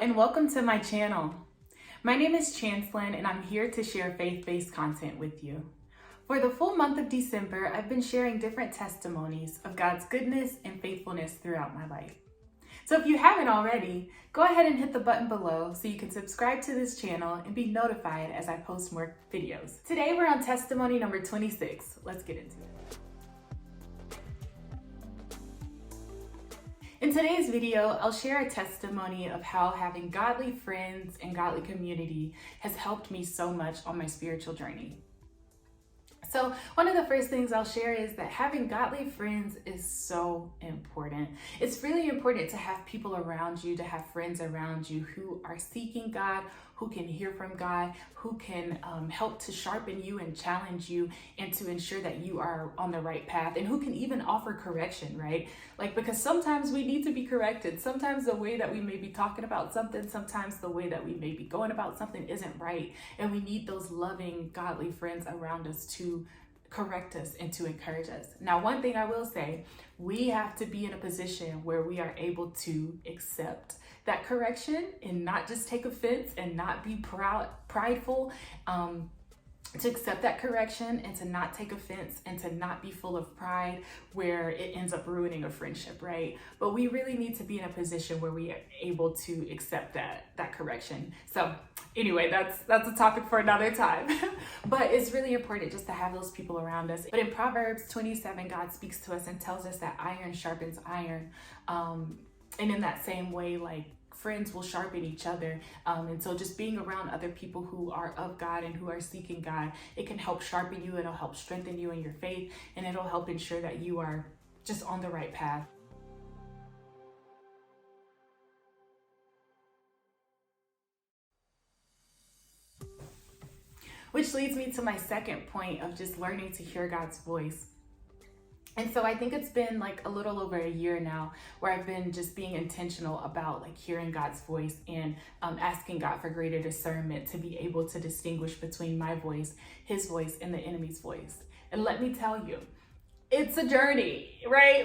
and welcome to my channel. My name is Chancelyn and I'm here to share faith-based content with you. For the full month of December, I've been sharing different testimonies of God's goodness and faithfulness throughout my life. So if you haven't already, go ahead and hit the button below so you can subscribe to this channel and be notified as I post more videos. Today we're on testimony number 26. Let's get into it. In today's video, I'll share a testimony of how having godly friends and godly community has helped me so much on my spiritual journey. So one of the first things I'll share is that having godly friends is so important. It's really important to have people around you, to have friends around you who are seeking God, who can hear from God, who can help to sharpen you and challenge you and to ensure that you are on the right path, and who can even offer correction, right? Because sometimes we need to be corrected. Sometimes the way that we may be talking about something, sometimes the way that we may be going about something isn't right. And we need those loving, godly friends around us to correct us and to encourage us. Now, one thing I will say, we have to be in a position where we are able to accept that correction and not just take offense and not be prideful, to accept that correction and to not take offense and to not be full of pride where it ends up ruining a friendship, right? But we really need to be in a position where we are able to accept that correction. So anyway, that's a topic for another time. But it's really important just to have those people around us. But in Proverbs 27, God speaks to us and tells us that iron sharpens iron. And in that same way, friends will sharpen each other. And so just being around other people who are of God and who are seeking God, it can help sharpen you, it'll help strengthen you in your faith, and it'll help ensure that you are just on the right path. Which leads me to my second point of just learning to hear God's voice. And so I think it's been a little over a year now where I've been just being intentional about hearing God's voice and asking God for greater discernment to be able to distinguish between my voice, his voice, and the enemy's voice. And let me tell you, it's a journey, right?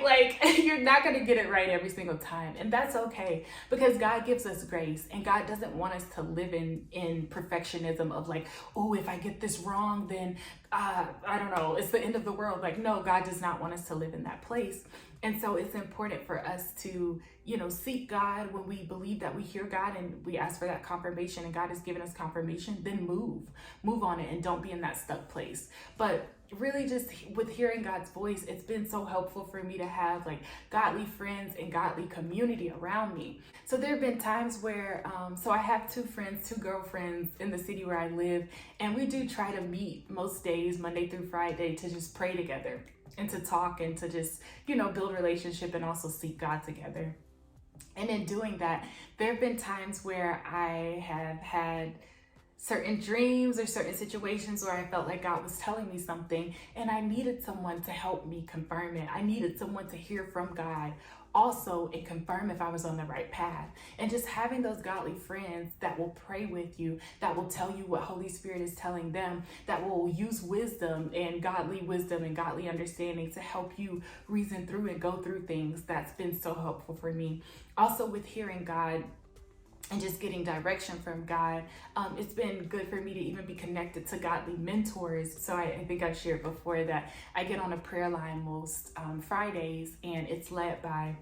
You're not going to get it right every single time. And that's okay, because God gives us grace, and God doesn't want us to live in perfectionism of oh, if I get this wrong, then I don't know, it's the end of the world. No, God does not want us to live in that place. And so it's important for us to, seek God when we believe that we hear God and we ask for that confirmation and God has given us confirmation, then move on it and don't be in that stuck place. But really just with hearing God's voice, it's been so helpful for me to have godly friends and godly community around me. So there have been times where, so I have two girlfriends in the city where I live, and we do try to meet most days, Monday through Friday, to just pray together and to talk and to just, build relationship and also seek God together. And in doing that, there have been times where I have had certain dreams or certain situations where I felt like God was telling me something and I needed someone to help me confirm it. I needed someone to hear from God also and confirm if I was on the right path. And just having those godly friends that will pray with you, that will tell you what Holy Spirit is telling them, that will use wisdom and godly understanding to help you reason through and go through things, that's been so helpful for me. Also with hearing God and just getting direction from God, it's been good for me to even be connected to godly mentors. So I think I've shared before that I get on a prayer line most Fridays, and it's led by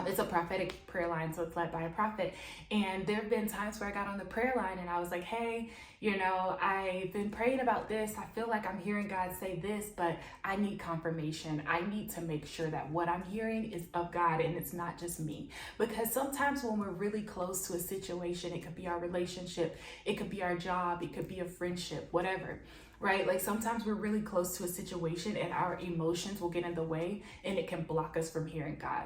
it's a prophetic prayer line, so it's led by a prophet. And there have been times where I got on the prayer line and I was like, hey, I've been praying about this. I feel like I'm hearing God say this, but I need confirmation. I need to make sure that what I'm hearing is of God and it's not just me. Because sometimes when we're really close to a situation, it could be our relationship, it could be our job, it could be a friendship, whatever. Right? Sometimes we're really close to a situation and our emotions will get in the way and it can block us from hearing God.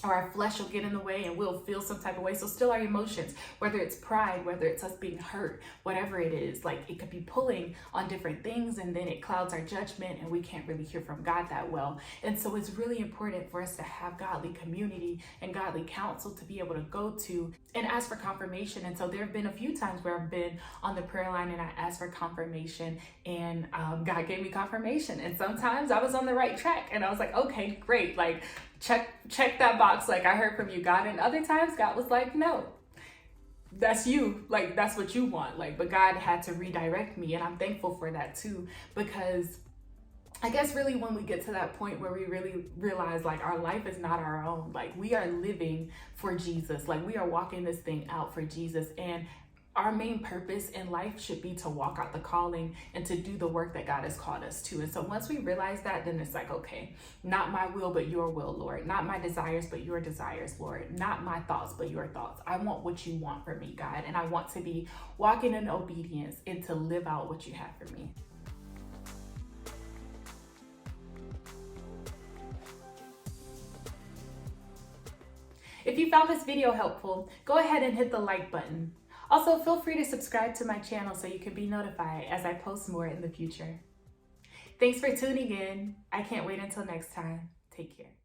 Or our flesh will get in the way and we'll feel some type of way. So still our emotions, whether it's pride, whether it's us being hurt, whatever it is, it could be pulling on different things, and then it clouds our judgment and we can't really hear from God that well. And so it's really important for us to have godly community and godly counsel to be able to go to and ask for confirmation. And so there have been a few times where I've been on the prayer line and I asked for confirmation, and God gave me confirmation. And sometimes I was on the right track and I was like, okay, great. Check that box. I heard from you, God. And other times God was like, no, that's you, like that's what you want, like, but God had to redirect me, and I'm thankful for that too, because I guess really when we get to that point where we really realize like our life is not our own, like we are living for Jesus, like we are walking this thing out for Jesus, and our main purpose in life should be to walk out the calling and to do the work that God has called us to. And so once we realize that, then it's like, okay, not my will, but your will, Lord. Not my desires, but your desires, Lord. Not my thoughts, but your thoughts. I want what you want for me, God. And I want to be walking in obedience and to live out what you have for me. If you found this video helpful, go ahead and hit the like button. Also, feel free to subscribe to my channel so you can be notified as I post more in the future. Thanks for tuning in. I can't wait until next time. Take care.